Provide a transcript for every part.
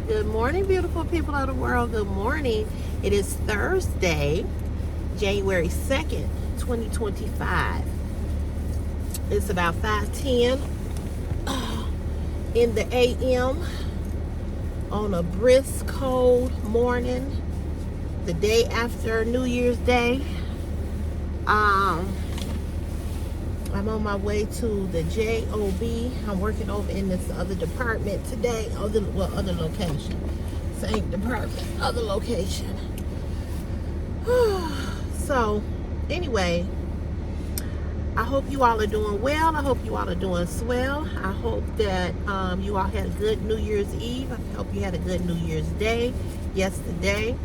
Good morning, beautiful people of the world. Good morning. It is Thursday, January 2nd, 2025. It's about 5:10 in the AM on a brisk, cold morning, the day after New Year's Day. I'm on my way to the job. I'm working over in this other department today. Other location. Same department, other location. So, anyway, I hope you all are doing well. I hope you all are doing swell. I hope that you all had a good New Year's Eve. I hope you had a good New Year's Day yesterday.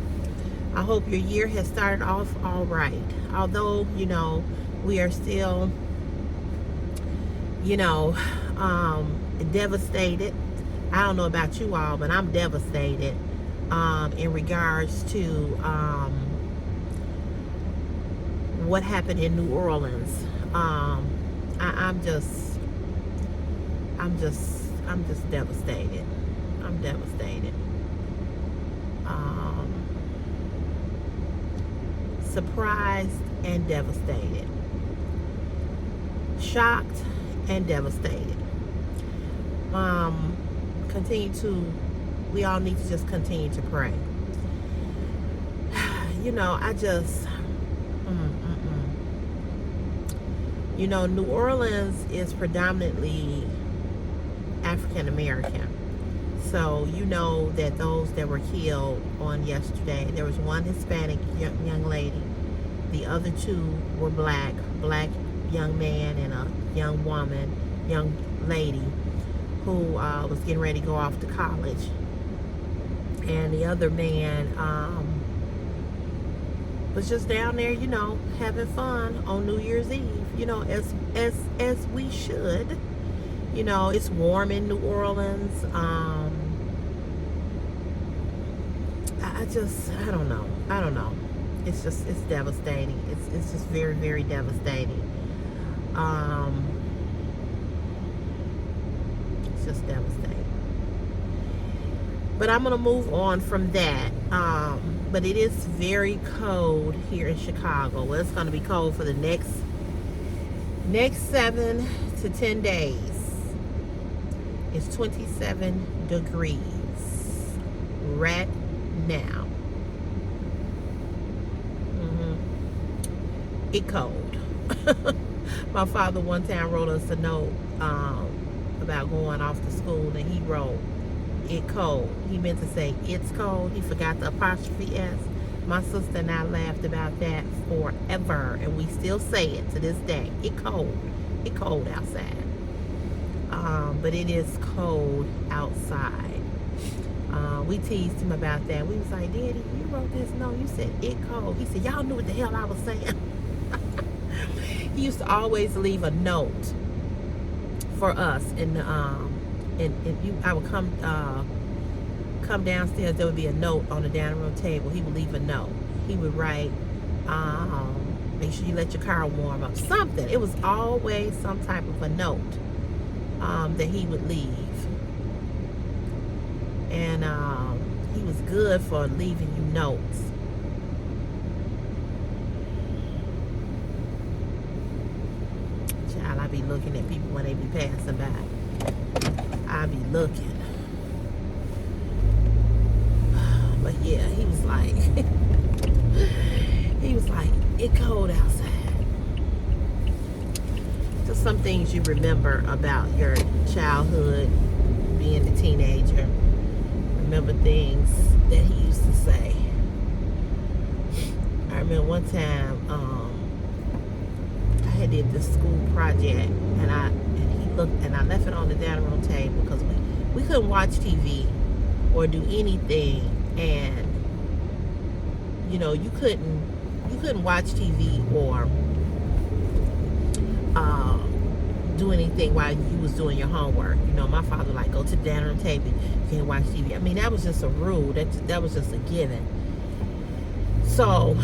I hope your year has started off all right. Although, we are still devastated. I don't know about you all, but I'm devastated in regards to what happened in New Orleans. I'm just devastated. I'm devastated. Surprised and devastated. Shocked and devastated. We all need to just continue to pray. New Orleans is predominantly African American. So you know that those that were killed on yesterday, there was one Hispanic young lady. The other two were black young man and a young lady who was getting ready to go off to college. And the other man was just down there, having fun on New Year's Eve, as we should. It's warm in New Orleans. I don't know. It's devastating. It's just very, very devastating. It's just devastating. But I'm going to move on from that. But it is very cold here in Chicago. Well, it's going to be cold for the next 7 to 10 days. It's 27 degrees right now. It cold. My father one time wrote us a note about going off to school, and he wrote, "It cold." He meant to say "it's cold." He forgot the apostrophe S. My sister and I laughed about that forever, and we still say it to this day. It cold. It cold outside. But it is cold outside. We teased him about that. We was like, "Daddy, you wrote this note. You said it cold." He said, "Y'all knew what the hell I was saying." He used to always leave a note for us, and I would come downstairs. There would be a note on the dining room table. He would leave a note. He would write, "Make sure you let your car warm up." Something. It was always some type of a note that he would leave, and he was good for leaving you notes. Child, I be looking at people when they be passing by. I be looking. But yeah, he was like, "It cold outside." Just some things you remember about your childhood, being a teenager. Remember things that he used to say. I remember one time, I did this school project, and I left it on the dining room table because we couldn't watch TV or do anything, and you couldn't watch TV or do anything while you was doing your homework. My father like, go to the dining room table, you can't watch TV. I mean, that was just a rule. That was just a given. So,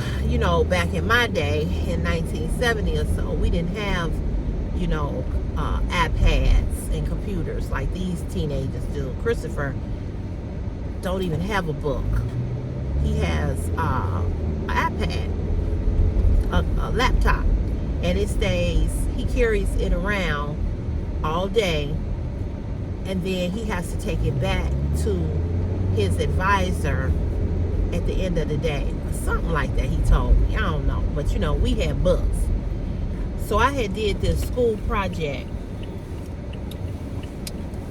back in my day, in 1970 or so, we didn't have, iPads and computers like these teenagers do. Christopher don't even have a book. He has an iPad, a laptop, and it stays. He carries it around all day, and then he has to take it back to his advisor at the end of the day, something like that. He told me. I don't know, but we had books. So I had did this school project,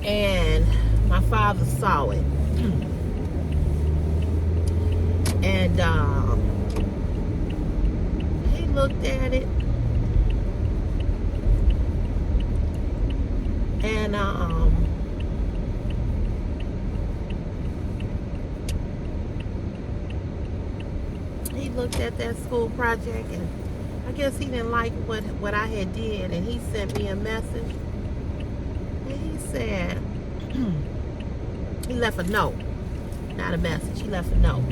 and my father saw it, and he looked at it, and he looked at that school project, and I guess he didn't like what I had did, and he sent me a message, and he said, he left a note, not a message, he left a note,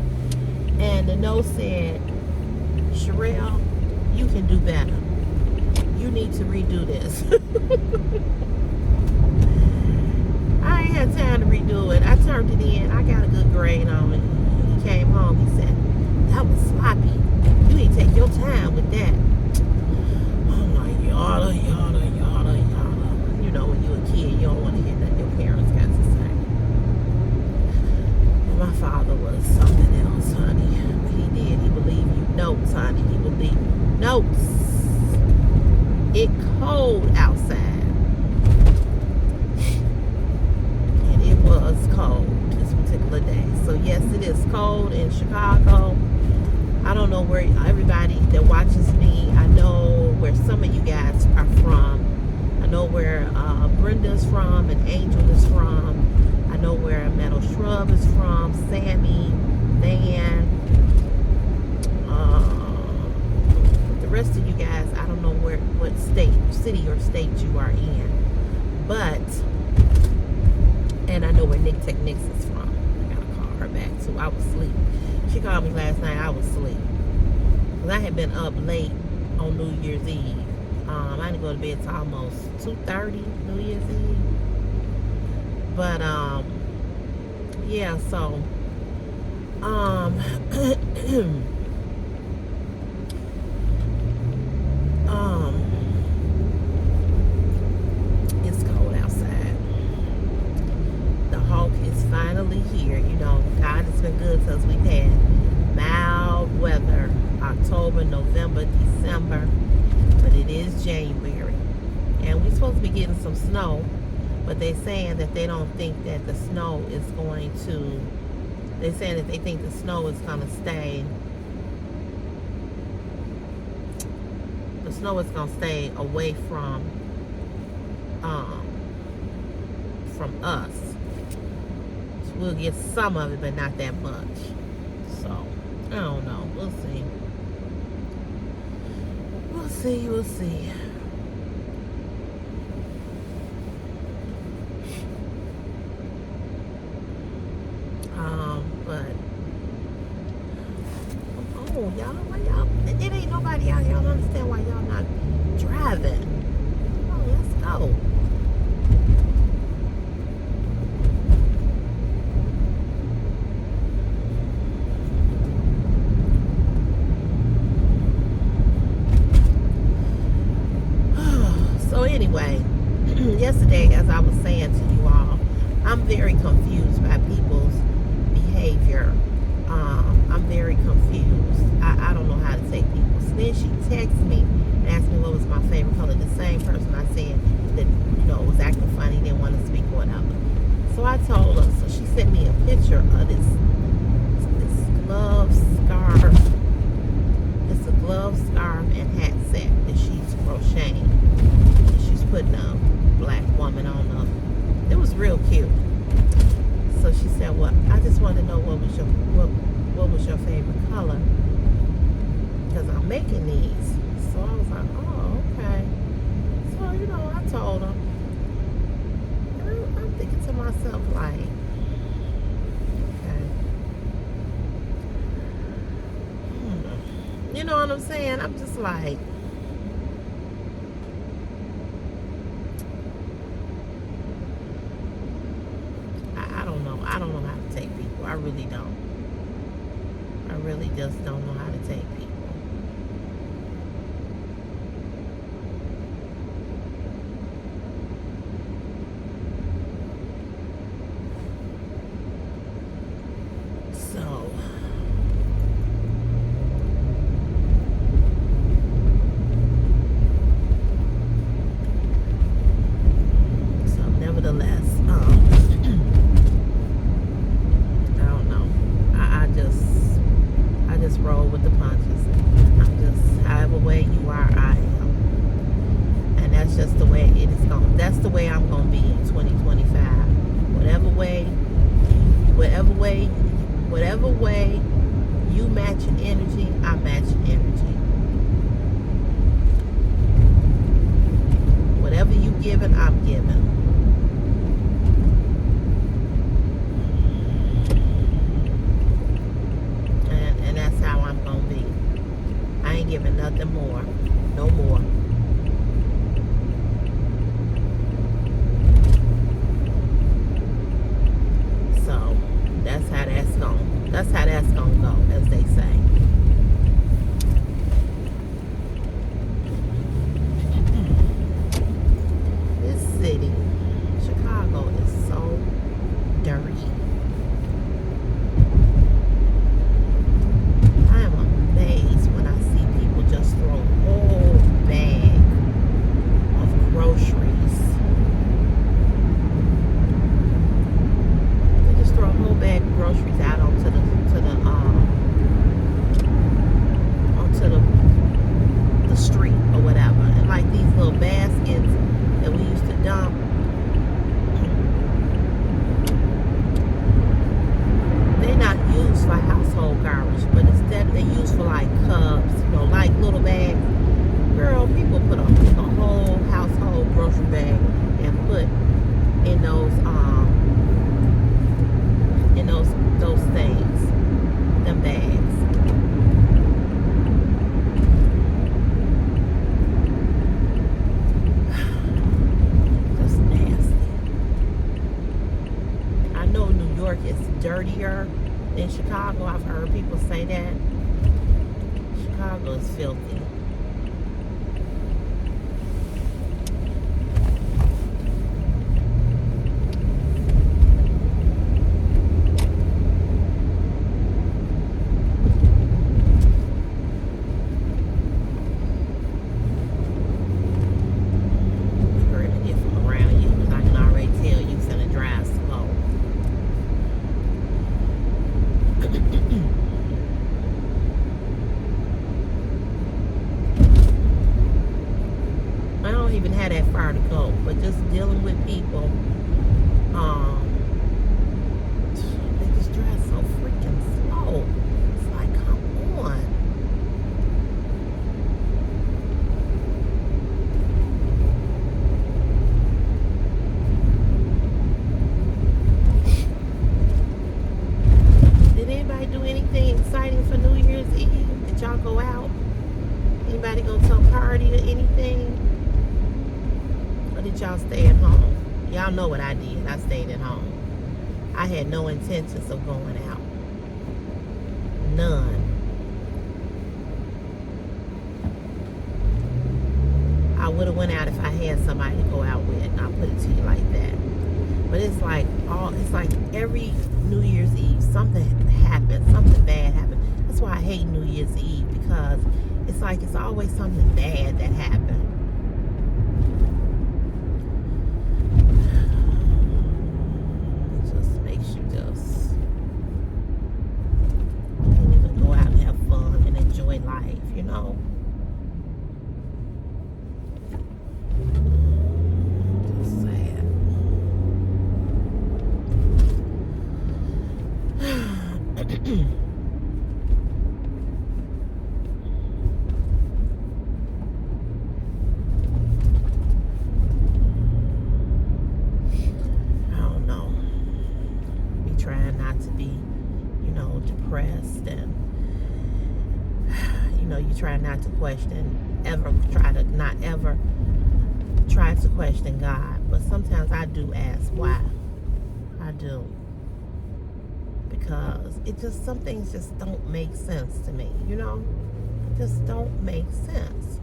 and the note said, Sherelle, you can do better. You need to redo this. I ain't had time to redo it. I turned it in. I got a good grade on it. He came home. He said, that was sloppy. You need to take your time with that. I'm like, yada. When you're a kid, you don't want to hear nothing your parents got to say. But my father was something else, honey. He did. He believed you notes, honey. He believed you notes. It cold outside. And it was cold this particular day. So yes, it is cold in Chicago. I don't know where everybody that watches me, I know where some of you guys are from. I know where Brenda's from and Angel is from. I know where Metal Shrub is from, Sammy, Van. The rest of you guys, I don't know what city or state you are in. But, and I know where Nick Technics is from. I gotta call her back too. I was asleep. She called me last night. I was asleep. Because I had been up late on New Year's Eve. I didn't go to bed till almost 2:30 New Year's Eve. But, yeah, so, it's cold outside. The hawk is finally here. God has been good to us. We've had mild weather, October, November, December, but it is January, and we're supposed to be getting some snow, but they're saying that they don't think that the snow is going to, they're saying that they think the snow is going to stay, the snow is going to stay away from us. So we'll get some of it, but not that much. So, I don't know. We'll see. We'll see. But y'all, why y'all? It ain't nobody out here. I don't understand why y'all not driving. Oh, let's go. So anyway, yesterday, as I was saying to you all, I'm very confused by people's behavior. I'm very confused. I don't know how to take people. So then she texted me and asked me what was my favorite color. The same person I said that was acting funny, didn't want to speak or whatever. So I told her. So she sent me a picture of this glove scarf. It's a glove scarf and hat set that she's crocheting. And she's putting a black woman on them. It was real cute. So she said, well, I just want to know what was your favorite color, because I'm making these. So I was like, oh, okay. So, I told her. I'm thinking to myself, like, okay. You know what I'm saying? I'm just like, I don't know how to take people. I really don't. I really just don't know how to take people. So nevertheless, I don't know. I just roll with the punches. I'm just however way you are, I am, and that's just the way it is going. That's the way I'm gonna be in 2025. Whatever way you match an energy, I match an energy. Whatever you giving, I'm giving. And that's how I'm gonna be. I ain't giving nothing more. No more. So that's how that's gonna go, as they say. This city, Chicago, is so dirty. I am amazed when I see people just throw a whole bag of groceries. They just throw a whole bag of groceries out onto the street or whatever. And like these little baskets that we used to dump, they're not used for household garbage, but instead they're used for like cups, like little bags. Girl, people put a whole household grocery bag and put in those things, them bags. Just nasty. I know New York is dirtier than Chicago. I've heard people say that. Chicago is filthy. Even had that far to go, but just dealing with people, they just drive so freaking slow. It's like, come on. Did anybody do anything exciting for New Year's Eve? Did y'all go out? Anybody go to a party or anything? Did y'all stay at home? Y'all know what I did. I stayed at home. I had no intentions of going out. None. I would have went out if I had somebody to go out with. I'll put it to you like that. But it's like every New Year's Eve something happens, something bad happens. That's why I hate New Year's Eve, because it's like it's always something bad that happens. Life, just sad. I don't know. Be trying not to be, depressed, and you try not to question, not ever try to question God. But sometimes I do ask why. I do. because some things just don't make sense to me, just don't make sense.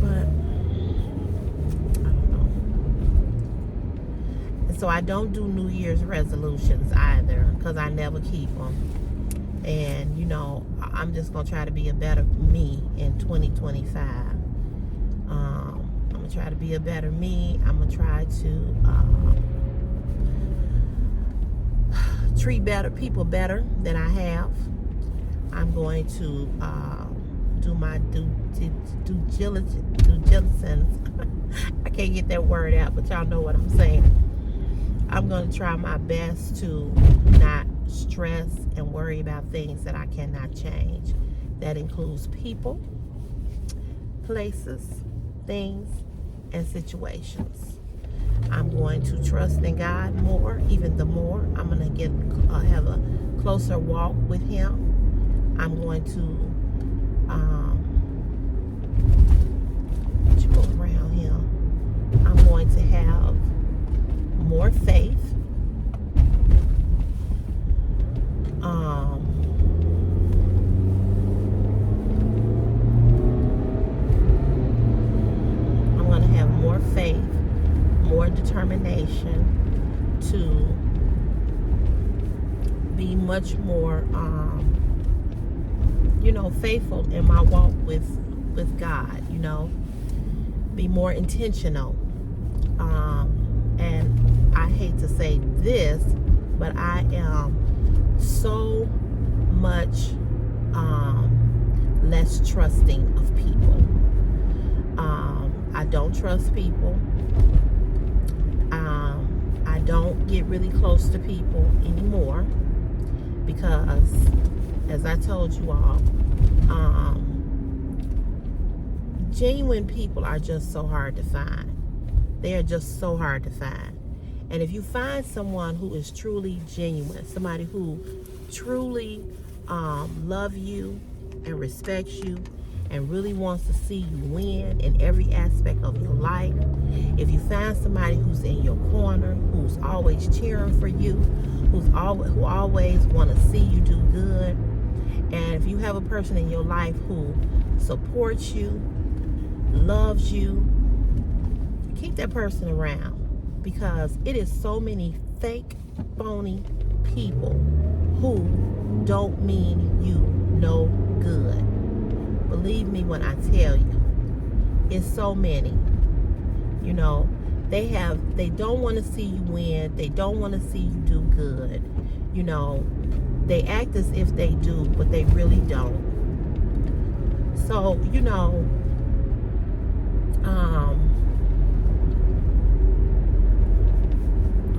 But I don't know. And so I don't do New Year's resolutions either, because I never keep them. And I'm just gonna try to be a better me in 2025. I'm gonna try to be a better me. I'm gonna try to treat people better than I have. I'm going to do my due diligence. I can't get that word out, but y'all know what I'm saying. I'm going to try my best to not stress and worry about things that I cannot change. That includes people, places, things, and situations. I'm going to trust in God more, even the more. I'm going to have a closer walk with Him. I'm going to go around Him. I'm going to have more faith. I'm going to have more faith, more determination to be much more, faithful in my walk with God, be more intentional. And I hate to say this, but I am so much less trusting of people. I don't trust people. I don't get really close to people anymore because, as I told you all, genuine people are just so hard to find. They are just so hard to find. And if you find someone who is truly genuine, somebody who truly loves you and respects you and really wants to see you win in every aspect of your life, if you find somebody who's in your corner, who's always cheering for you, who always want to see you do good, and if you have a person in your life who supports you, loves you, keep that person around, because it is so many fake, phony people who don't mean you no good. Believe me when I tell you, it's so many. They don't want to see you win. They don't want to see you do good. They act as if they do, but they really don't. So,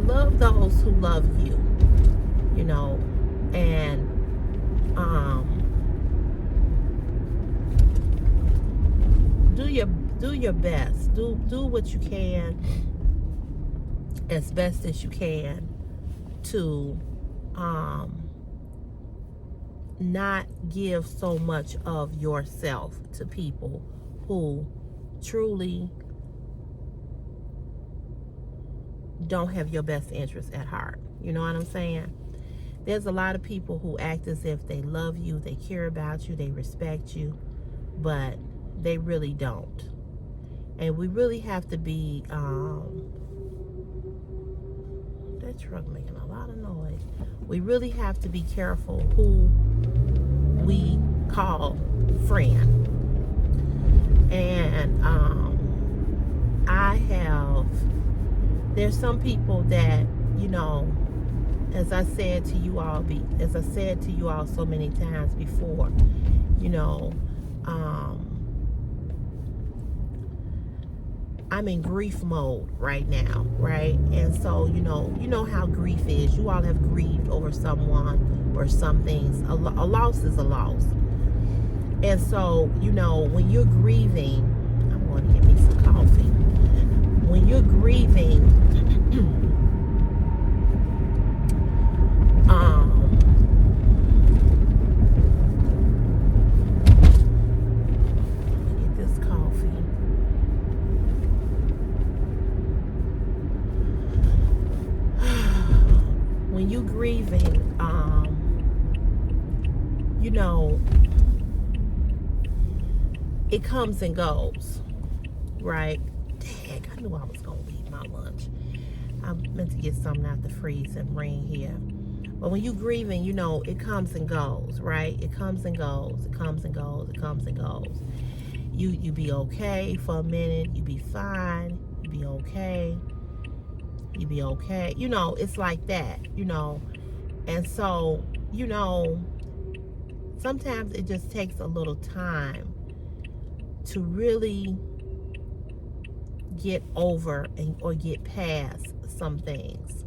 love those who love you, and do your best. Do what you can as best as you can to not give so much of yourself to people who truly don't have your best interests at heart. You know what I'm saying? There's a lot of people who act as if they love you, they care about you, they respect you, but they really don't. And we really have to be, that truck making a lot of noise. We really have to be careful who we call friend. And there's some people that, as I said to you all so many times before, I'm in grief mode right now, right? And so, you know how grief is. You all have grieved over someone or some things. A loss is a loss. And so, when you're grieving, I'm going to get me some coffee. When you're grieving, when you grieving, you know, it comes and goes, right? Dang, I knew I was gonna leave my lunch. I meant to get something out the freeze and bring here. But when you grieving, you know, it comes and goes, right? It comes and goes. It comes and goes. It comes and goes. You be okay for a minute. You be fine. You be okay. You be okay. You know, it's like that, you know. And so, you know, sometimes it just takes a little time to really get over and or get past some things.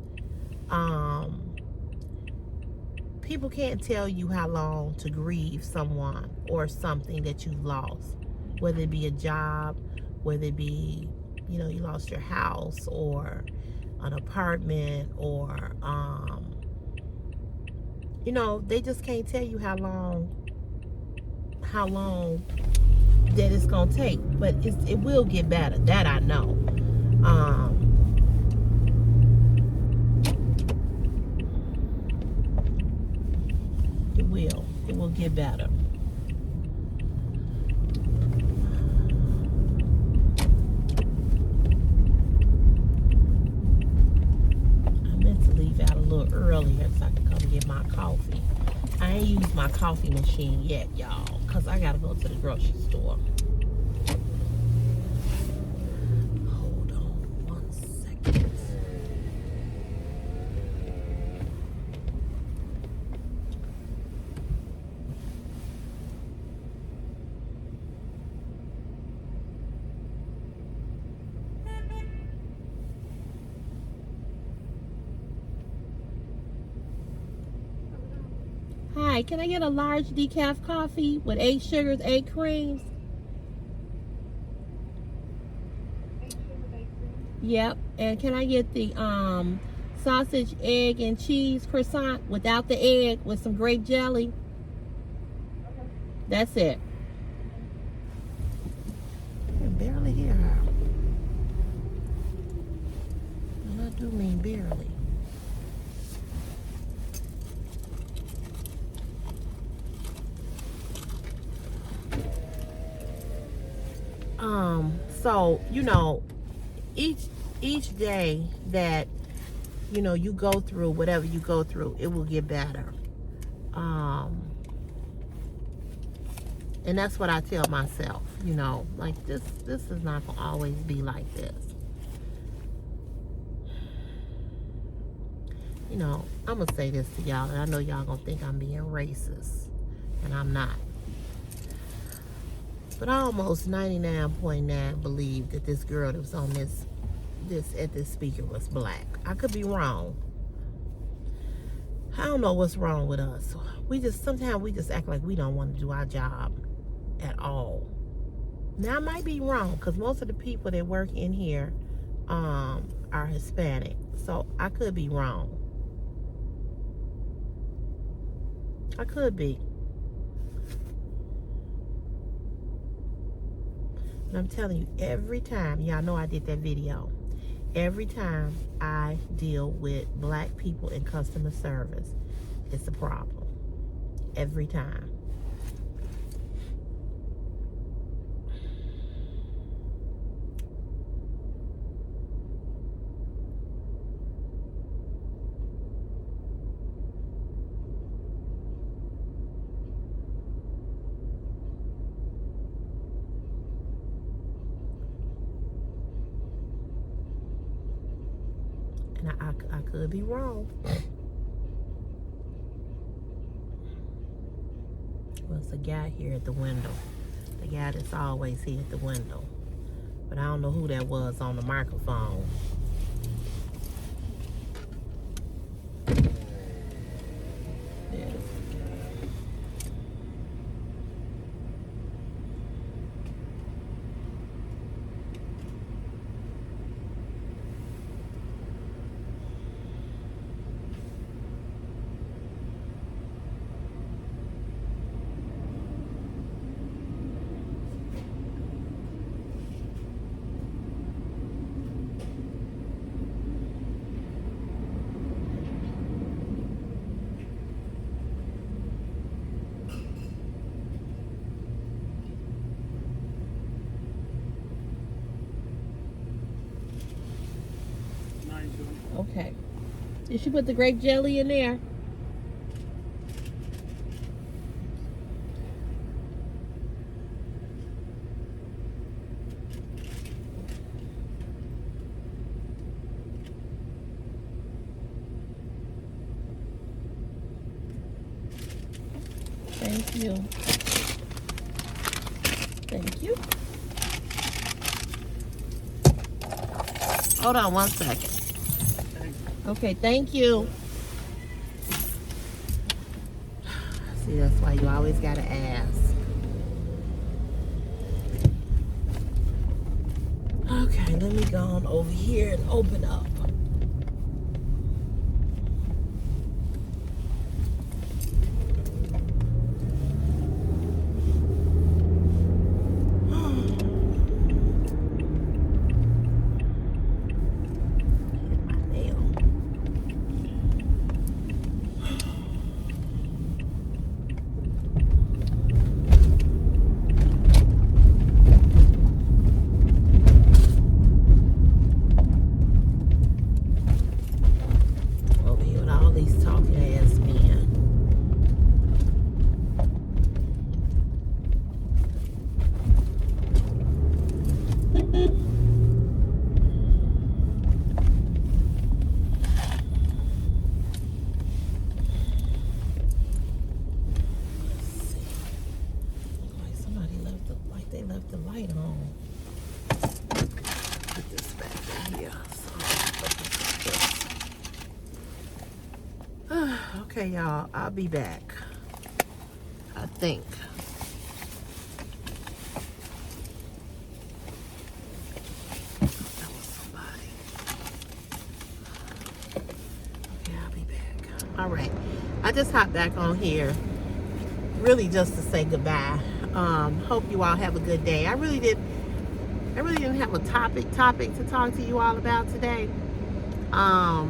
People can't tell you how long to grieve someone or something that you've lost, whether it be a job, whether it be, you know, you lost your house or an apartment or, you know, they just can't tell you how long that it's gonna take, but it will get better. That I know. It will get better. I meant to leave out a little earlier so I could come get my coffee. I ain't used my coffee machine yet, y'all, because I gotta go to the grocery store. Hold on 1 second. Hi, can I get a large decaf coffee with 8 sugars, 8 creams? 8 sugars, 8 creams? Yep. And can I get the sausage, egg, and cheese croissant without the egg with some grape jelly? Okay. That's it. I can barely hear her. And I do mean barely. So, you know, each day that, you know, you go through whatever you go through, it will get better. And that's what I tell myself, you know, like this is not gonna always be like this. You know, I'm gonna say this to y'all, and I know y'all gonna think I'm being racist, and I'm not. But I almost 99.9 believe that this girl that was on this speaker was black. I could be wrong. I don't know what's wrong with us. Sometimes we just act like we don't want to do our job at all. Now I might be wrong because most of the people that work in here are Hispanic. So I could be wrong. I could be. And I'm telling you, every time, y'all know I did that video, every time I deal with black people in customer service, it's a problem. Every time. And I could be wrong. Well, it's a guy here at the window. The guy that's always here at the window. But I don't know who that was on the microphone. Yeah. Okay. Did she put the grape jelly in there? Thank you. Thank you. Hold on one second. Okay, thank you. See, that's why you always gotta ask. Okay, let me go on over here and open up. Over here with all these talking ass men. They left the light on. Put this back in here. Okay, y'all. I'll be back. I think. That was somebody. Okay, I'll be back. All right. I just hopped back on here. Really just to say goodbye. Hope you all have a good day. I really didn't have a topic to talk to you all about today. I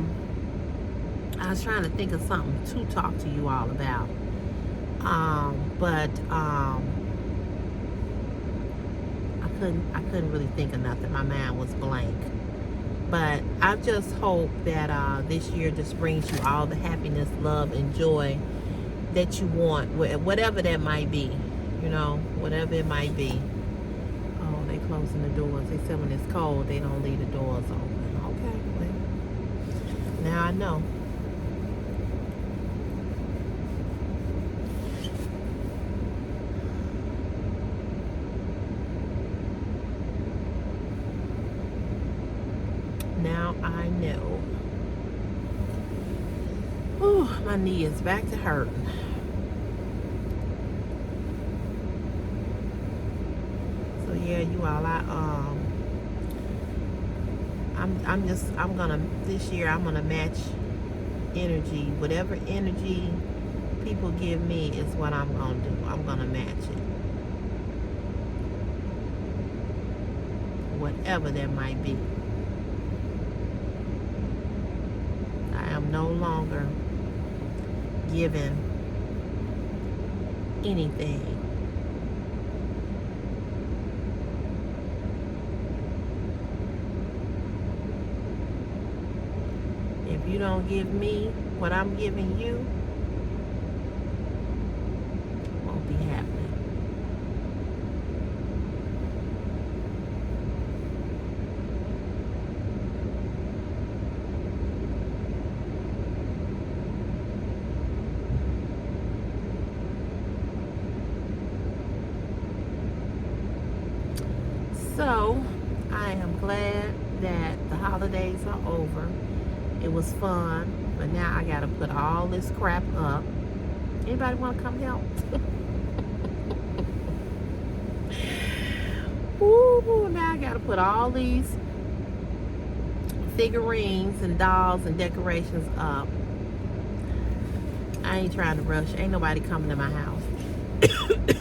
was trying to think of something to talk to you all about. But I couldn't really think of nothing. My mind was blank. But I just hope that this year just brings you all the happiness, love, and joy that you want, whatever that might be. You know, whatever it might be. Oh, they closing the doors. They said when it's cold, they don't leave the doors open. Okay, well, now I know. Now I know. Whew, my knee is back to hurting. Yeah, you all, this year I'm gonna match energy. Whatever energy people give me is what I'm gonna do. I'm gonna match it. Whatever that might be. I am no longer given anything. If you don't give me what I'm giving you, it won't be happening. So, I am glad that the holidays are over. It was fun, but now I gotta put all this crap up. Anybody want to come help? Ooh, now I gotta put all these figurines and dolls and decorations up. I ain't trying to rush. Ain't nobody coming to my house.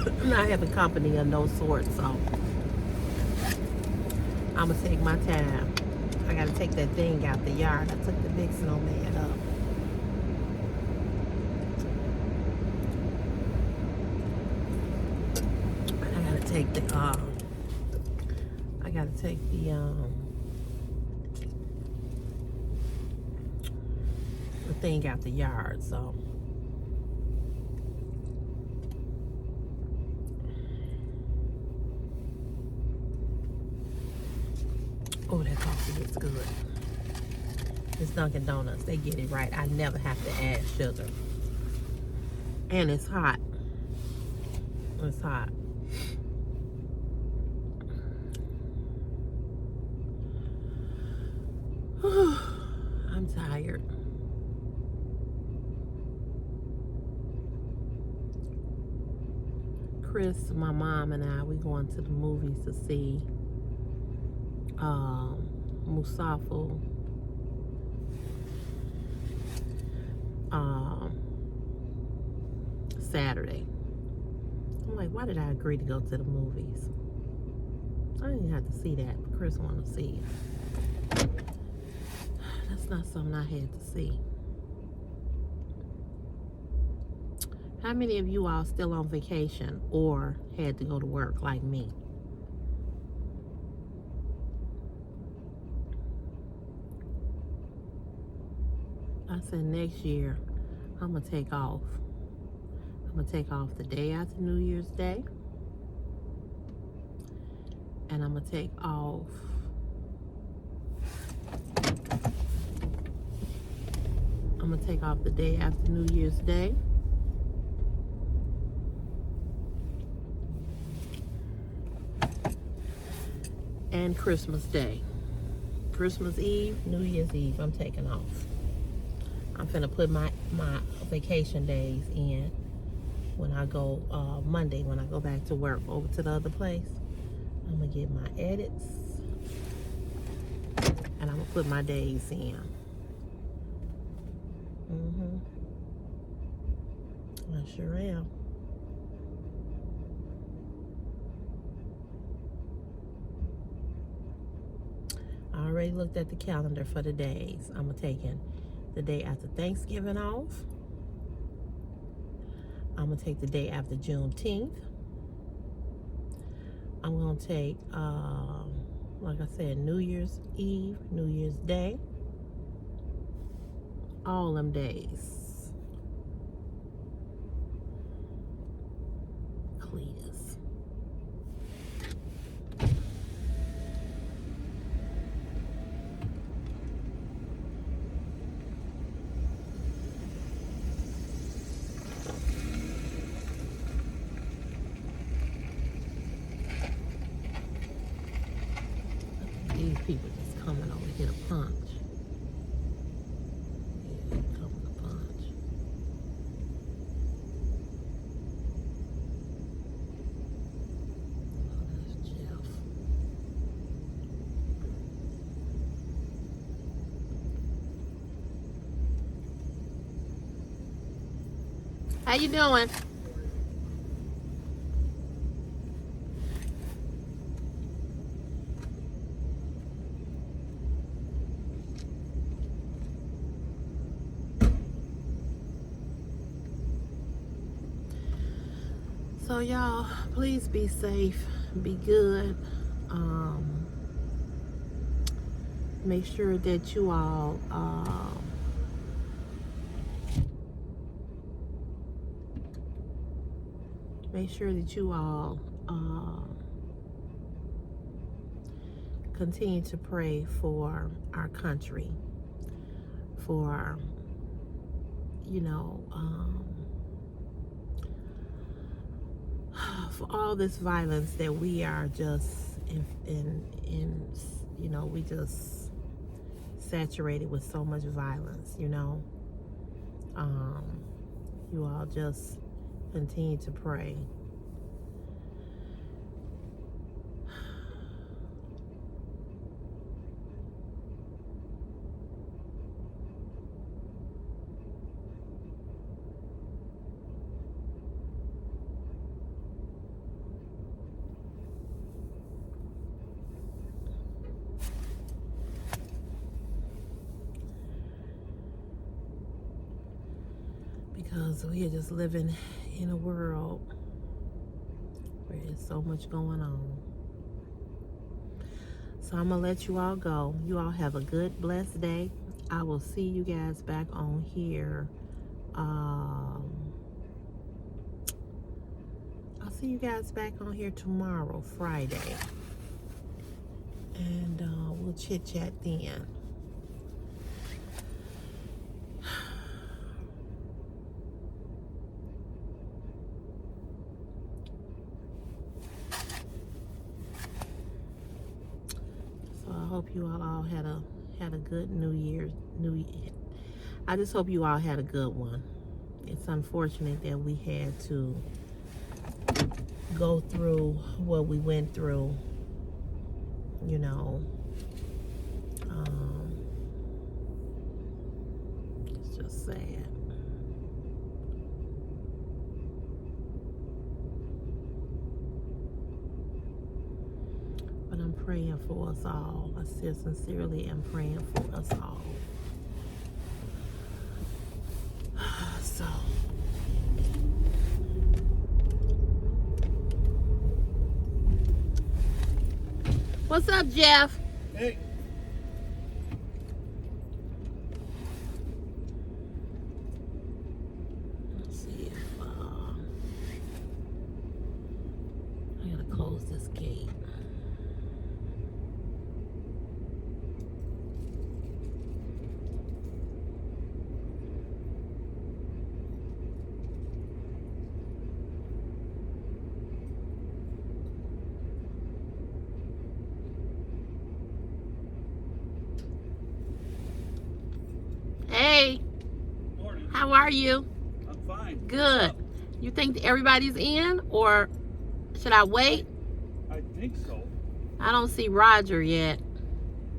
I'm not having company of no sort, so I'm gonna take my time. I gotta take that thing out the yard. I took the big snowman up. I gotta take the everything out the yard, so. Oh, that coffee is good. It's Dunkin' Donuts. They get it right. I never have to add sugar. And it's hot. It's hot. I'm tired. Chris, my mom, and I, we going to the movies to see Musafu. Saturday. I'm like, why did I agree to go to the movies? I didn't have to see that, but Chris wanted to see it. That's not something I had to see. How many of you all still on vacation or had to go to work like me? I said next year I'm gonna take off. I'm gonna take off the day after New Year's Day, and I'm gonna take off the day after New Year's Day, and Christmas Day. Christmas Eve, New Year's Eve, I'm taking off. I'm finna put my vacation days in when I go Monday, when I go back to work over to the other place. I'm gonna get my edits and I'm gonna put my days in. I sure am. I already looked at the calendar for the days. I'm taking the day after Thanksgiving off. I'm gonna take the day after Juneteenth. I'm gonna take, like I said, New Year's Eve, New Year's Day, all them days. Cletus. These people just coming over here to punch. Yeah, coming to punch. Oh, that's Jeff. How you doing? So y'all, please be safe, be good. Make sure that you all continue to pray for our country, for for all this violence that we are just we just saturated with so much violence. You all just continue to pray. Because we are just living in a world where there's so much going on. So I'm going to let you all go. You all have a good, blessed day. I will see you guys back on here. I'll see you guys back on here tomorrow, Friday. And we'll chit chat then. So I hope you all had a good New Year. I just hope you all had a good one. It's unfortunate that we had to go through what we went through. You know, it's just sad. But I'm praying for us all. I sincerely am praying for us all. So, what's up, Jeff? Hey. Let's see if I gotta close this gate. Hey, Morning. how are you? I'm fine. Good. You think everybody's in, or should I wait? I think so. I don't see Roger yet.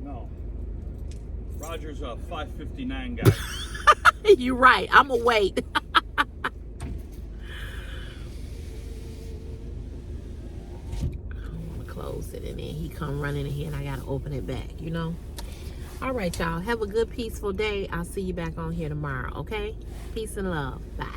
No. Roger's a 5:59 guy. You're right. I'm gonna wait. I don't want to close it, and then he come running in here, and I gotta open it back. You know. All right, y'all. Have a good, peaceful day. I'll see you back on here tomorrow. Okay? Peace and love. Bye.